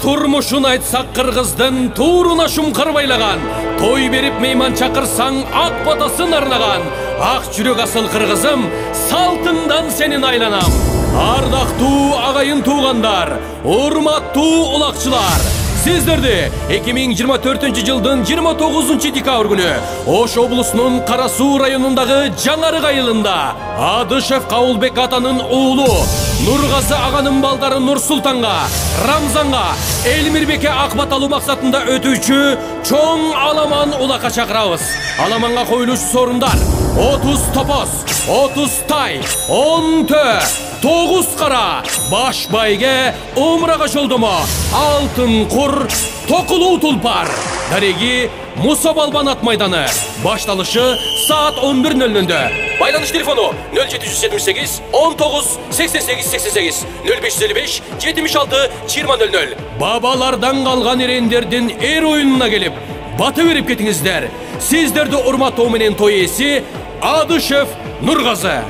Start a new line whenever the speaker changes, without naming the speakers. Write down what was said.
Турмушун айтсак кыргыздын тууруна шумкар байлаган, той берип мейман чакырсаң ак батасын арнаган, ак жүрөк асыл кыргызым, салтыңдан сенин айланам. Ардактуу агайын туугандар, урматтуу улакчылар, сиздерди 2024-жылдын 29 декабрь күнү Ош облусунун Кара Суу районундагы Жаңарык айылында Адышев Кабылбек атанын уулу Нургазы аганын балдары Нурсултанга, Рамзанга, Элмирбекке акбат алуу максатында өтүүчү чоң аламан улакка чакырабыз. Аламанга коюлуучу сорундар: 30 топоз, 30 тай, 10 тө, 9 кара, баш байге умрага жолдомо, алтын кур, токулуу тулпар. Дареги Муса Балбан ат майданы. Башталышы саат 11:00-дө. Байланыш телефону 0778 19 88 88 0555 76 20:00. Бабалардан калган эрендердин эр оюнуна келип, бата берип кетиңиздер. Сиздерди урматтоо менен той ээси Адышев Нургазы.